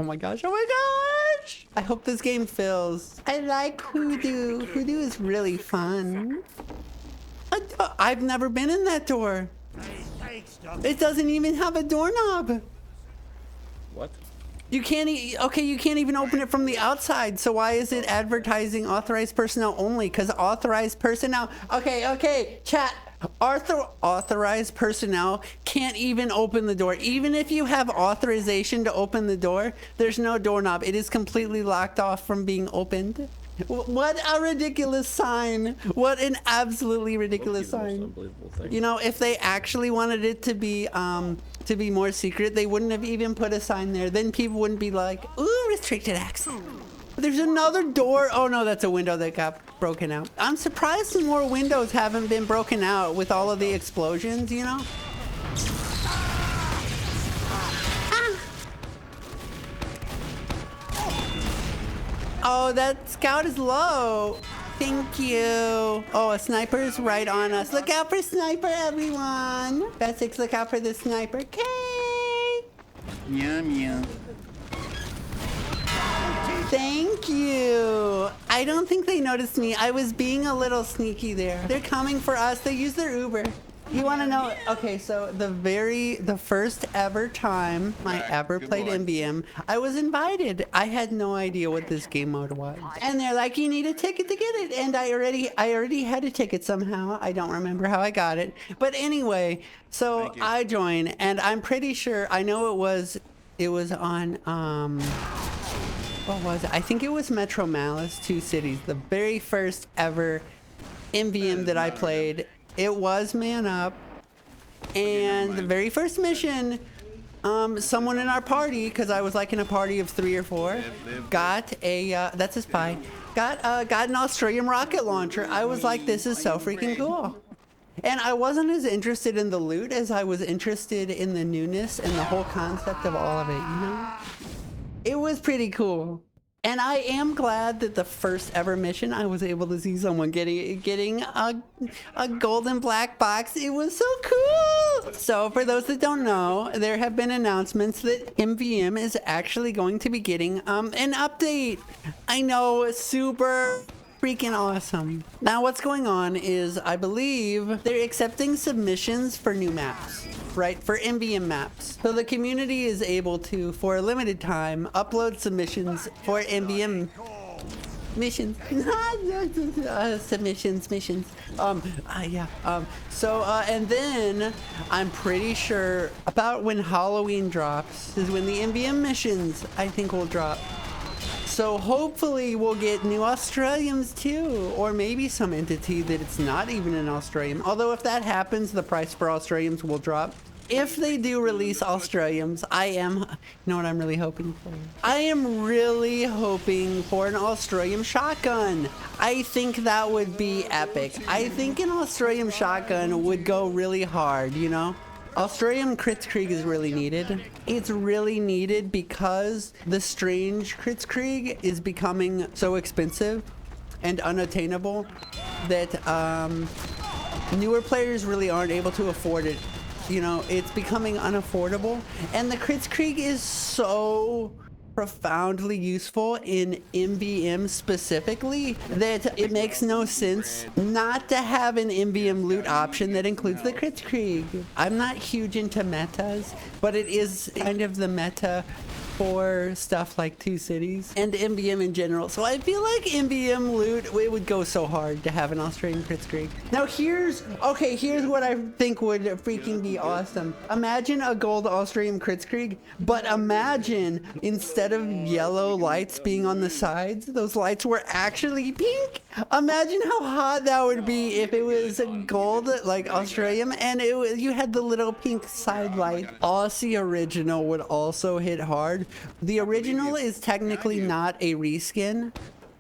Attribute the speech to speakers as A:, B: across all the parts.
A: my gosh. Oh my gosh. I hope this game fills. I like Hoodoo. Hoodoo is really fun. I've never been in that door. It doesn't even have a doorknob.
B: What?
A: You can't you can't even open it from the outside. So why is it advertising authorized personnel only? Because authorized personnel. Okay, chat. Authorized personnel can't even open the door. Even if you have authorization to open the door, there's no doorknob. It is completely locked off from being opened. What a ridiculous sign. What an absolutely ridiculous sign. You know, if they actually wanted it to be more secret, they wouldn't have even put a sign there. Then people wouldn't be like, ooh, restricted access. There's another door. Oh no, that's a window that got broken out. I'm surprised more windows haven't been broken out with all of the explosions, you know? Oh, that scout is low. Thank you. Oh, a sniper's right on us. Look out for sniper, everyone. Basics, look out for the sniper. Okay.
B: Yum, yum.
A: Thank you. I don't think they noticed me. I was being a little sneaky there. They're coming for us. They use their Uber. You want to know? Okay, so the first ever time I ever played MBM, I was invited. I had no idea what this game mode was, and they're like, "You need a ticket to get it." And I already had a ticket somehow. I don't remember how I got it, but anyway, so I joined, and I'm pretty sure I know it was on what was it? I think it was Metro Malice 2 Cities, the very first ever MBM that I played. It was Man Up, and the very first mission, someone in our party, because I was like in a party of 3 or 4, got a, that's a spy, got an Australian rocket launcher. I was like, this is so freaking cool. And I wasn't as interested in the loot as I was interested in the newness and the whole concept of all of it, you know? It was pretty cool. And I am glad that the first ever mission, I was able to see someone getting a golden black box. It was so cool. So for those that don't know, there have been announcements that MVM is actually going to be getting an update. I know, super freaking awesome. Now what's going on is I believe they're accepting submissions for new maps. Right, for MVM maps. So the community is able to, for a limited time, upload submissions for MVM missions. Missions. And then I'm pretty sure about when Halloween drops is when the MVM missions, I think, will drop. So hopefully we'll get new Australians too, or maybe some entity that it's not even an Australian. Although if that happens, the price for Australians will drop. If they do release Australians, you know what I'm really hoping for? I am really hoping for an Australian shotgun. I think that would be epic. I think an Australian shotgun would go really hard, you know? Australian Kritzkrieg is really needed. It's really needed because the strange Kritzkrieg is becoming so expensive and unattainable that newer players really aren't able to afford it. You know, it's becoming unaffordable, and the Kritzkrieg is so profoundly useful in MVM specifically that it makes no sense not to have an MVM loot option that includes the Kritzkrieg. I'm not huge into metas, but it is kind of the meta for stuff like 2 Cities and MVM in general. So I feel like MVM loot, it would go so hard to have an Australian Kritzkrieg. Now here's what I think would freaking be awesome. Imagine a gold Australian Kritzkrieg, but imagine instead of yellow lights being on the sides, those lights were actually pink. Imagine how hot that would be if it was a gold like Australian and you had the little pink side light. Aussie original would also hit hard. The original is technically not a reskin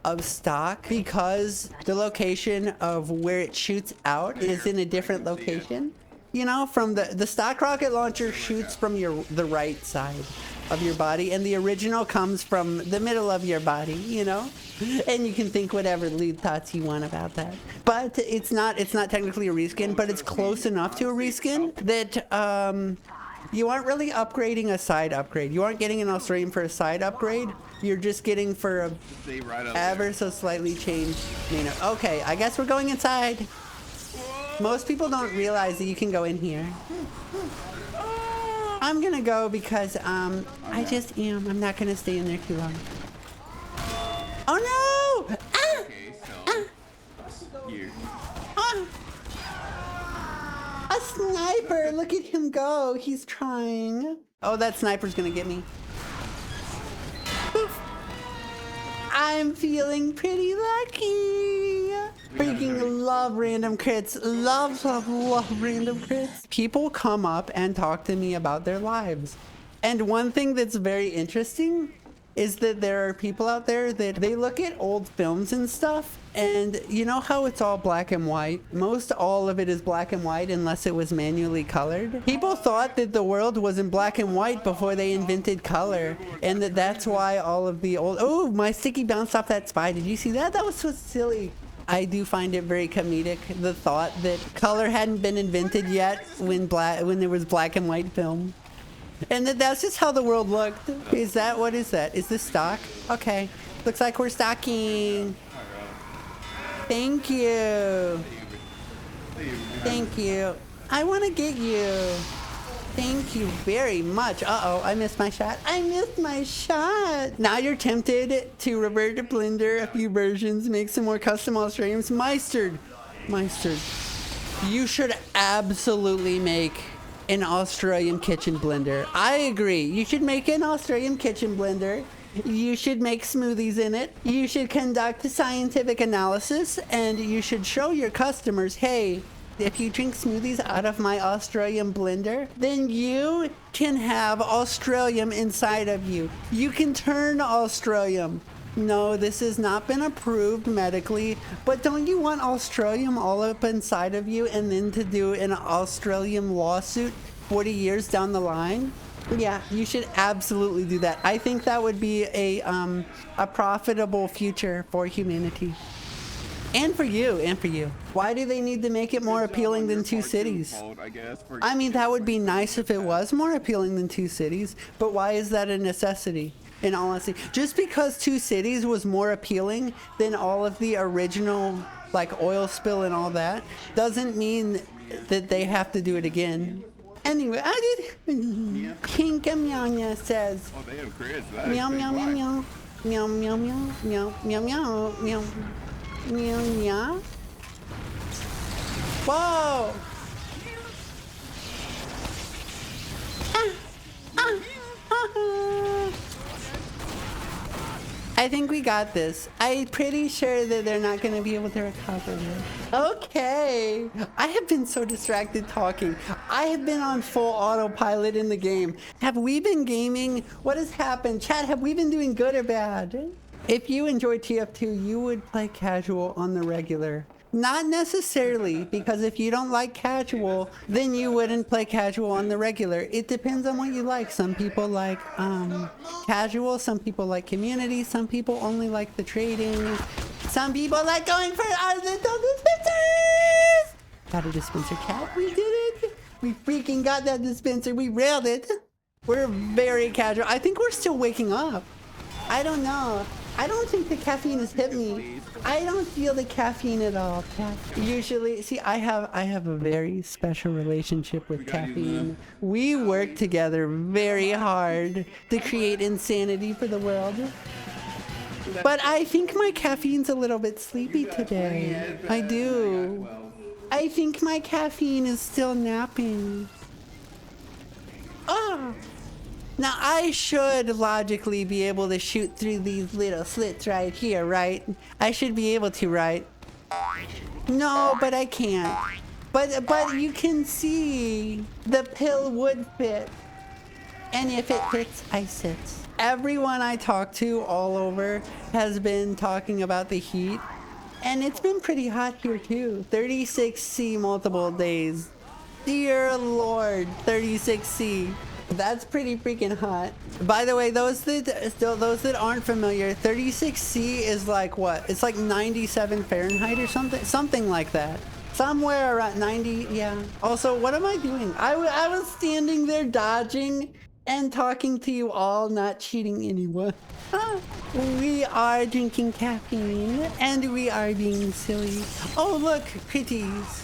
A: of stock because the location of where it shoots out is in a different location. You know, from the stock rocket launcher shoots from the right side of your body, and the original comes from the middle of your body, you know? And you can think whatever lewd thoughts you want about that. But it's not technically a reskin, but it's close enough to a reskin that You aren't really upgrading a side upgrade. You aren't getting an Australian for a side upgrade. You're just getting for a
B: Stay right up
A: ever
B: there.
A: so slightly changed manner. Okay, I guess we're going inside. Most people don't realize that you can go in here. I'm gonna go because I just am. I'm not gonna stay in there too long. Oh no! Ah!
B: Okay, so here.
A: Ah! A sniper! Look at him go. He's trying. Oh, that sniper's gonna get me. Poof. I'm feeling pretty lucky. Freaking love random crits. Love random crits. People come up and talk to me about their lives. And one thing that's very interesting is that there are people out there that they look at old films and stuff, and you know how it's all black and white? Most all of it is black and white unless it was manually colored. People thought that the world was in black and white before they invented color, and that's why all of the old... Oh, my sticky bounced off that spy. Did you see that? That was so silly. I do find it very comedic, the thought that color hadn't been invented yet when there was black and white film. And that's just how the world looked. Is that, what is that? Is this stock? Okay. Looks like we're stocking. Thank you. Thank you. I want to get you. Thank you very much. Uh-oh, I missed my shot. I missed my shot. Now you're tempted to revert to Blender a few versions, make some more custom Australians. Meistered. You should absolutely make an Australian kitchen blender. I agree. You should make an Australian kitchen blender. You should make smoothies in it. You should conduct scientific analysis, and you should show your customers, hey, if you drink smoothies out of my Australian blender, then you can have Australium inside of you. You can turn Australium. No, this has not been approved medically, but don't you want Australium all up inside of you and then to do an Australium lawsuit 40 years down the line? Yeah, you should absolutely do that. I think that would be a profitable future for humanity. And for you, Why do they need to make it more appealing than two cities? I mean, that would be nice if it was more appealing than two cities, but why is that a necessity? In all honesty, just because two cities was more appealing than all of the original, like oil spill and all that, doesn't mean that they have to do it again. Anyway, I did. Kinkamyanya says.
B: Oh, they have crits.
A: Meow meow meow meow meow meow meow meow meow meow meow meow. Whoa! I think we got this. I'm pretty sure that they're not going to be able to recover it. Okay. I have been so distracted talking. I have been on full autopilot in the game. Have we been gaming? What has happened? Chat, have we been doing good or bad? If you enjoy TF2, you would play casual on the regular. Not necessarily, because if you don't like casual, then you wouldn't play casual on the regular. It depends on what you like. Some people like casual, some people like community, some people only like the trading. Some people like going for our little dispensers! Got a dispenser, cat, we did it! We freaking got that dispenser, we railed it! We're very casual. I think we're still waking up. I don't know. I don't think the caffeine has hit me. I don't feel the caffeine at all. Usually, see, I have a very special relationship with caffeine. We work together very hard to create insanity for the world. But I think my caffeine's a little bit sleepy today. I do. I think my caffeine is still napping. Oh! Now, I should logically be able to shoot through these little slits right here, right? I should be able to, right? No, but I can't. But you can see the pill would fit. And if it fits, I sit. Everyone I talk to all over has been talking about the heat. And it's been pretty hot here too. 36°C multiple days. Dear Lord, 36°C. That's pretty freaking hot. By the way, those that aren't familiar, 36°C is like what? It's like 97 Fahrenheit or something like that. Somewhere around 90, yeah. Also, what am I doing? I was standing there dodging and talking to you all, not cheating anyone. We are drinking caffeine and we are being silly. Oh, look, pretties.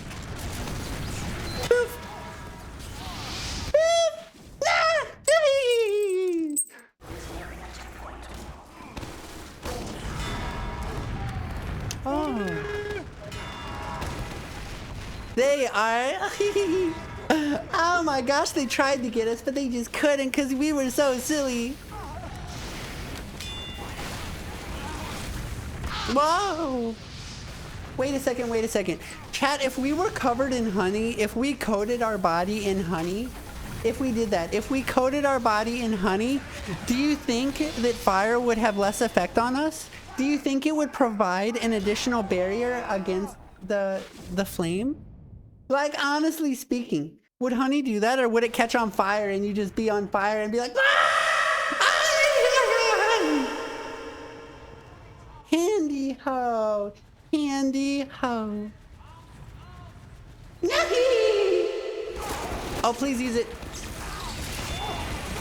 A: Poof. Poof. Ah, hey. Oh. They are. Oh my gosh, they tried to get us, but they just couldn't because we were so silly. Whoa! Wait a second, wait a second. Chat, if we were covered in honey, if we coated our body in honey, if we did that, if we coated our body in honey, do you think that fire would have less effect on us? Do you think it would provide an additional barrier against the flame? Like, honestly speaking, would honey do that, or would it catch on fire and you just be on fire and be like, ah! Handy ho, handy ho. Oh, please use it.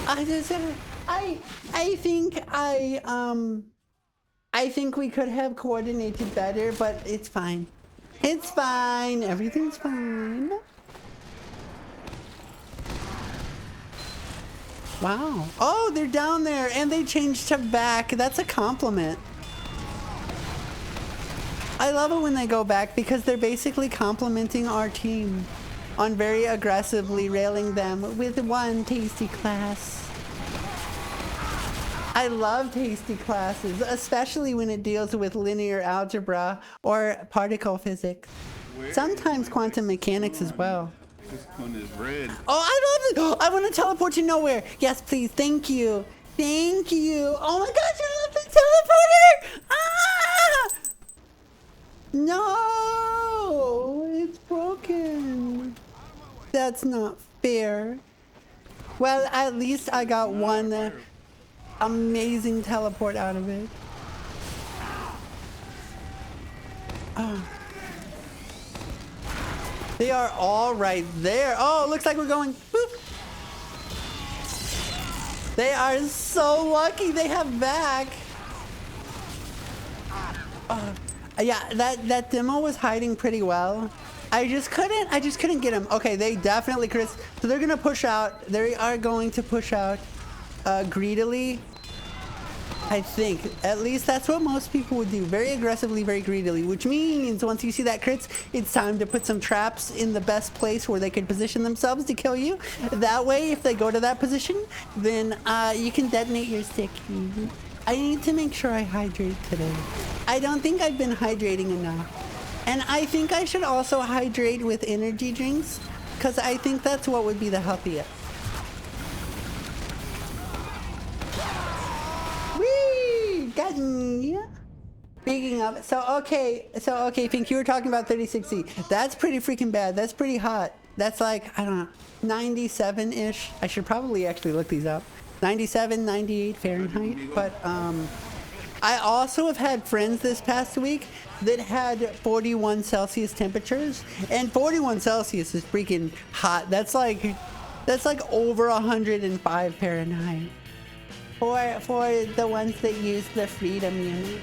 A: I think we could have coordinated better, but it's fine. It's fine. Everything's fine. Wow. Oh, they're down there and they changed to back. That's a compliment. I love it when they go back because they're basically complimenting our team on very aggressively railing them with one tasty class. I love tasty classes, especially when it deals with linear algebra or particle physics. Sometimes quantum mechanics as well.
B: This one is red.
A: Oh, I love it! Oh, I want to teleport you nowhere. Yes, please. Thank you. Thank you. Oh my gosh, I love the teleporter! Ah! No! It's broken. That's not fair. Well, at least I got one amazing teleport out of it. Oh. They are all right there. Oh, looks like we're going. Boop. They are so lucky they have back. Yeah, that demo was hiding pretty well. I just couldn't get him. Okay, they definitely, Chris. So they're gonna push out. They are going to push out greedily. I think. At least that's what most people would do. Very aggressively, very greedily. Which means once you see that crits, it's time to put some traps in the best place where they can position themselves to kill you. That way, if they go to that position, then you can detonate your stick. I need to make sure I hydrate today. I don't think I've been hydrating enough. And I think I should also hydrate with energy drinks, because I think that's what would be the healthiest. Got me. Speaking of, so okay, Pink, you were talking about 3060. That's pretty freaking bad. That's pretty hot. That's like, I don't know, 97-ish. I should probably actually look these up. 97, 98 Fahrenheit. But I also have had friends this past week that had 41 Celsius temperatures, and 41 Celsius is freaking hot. That's like over 105 Fahrenheit. For the ones that use the freedom unit.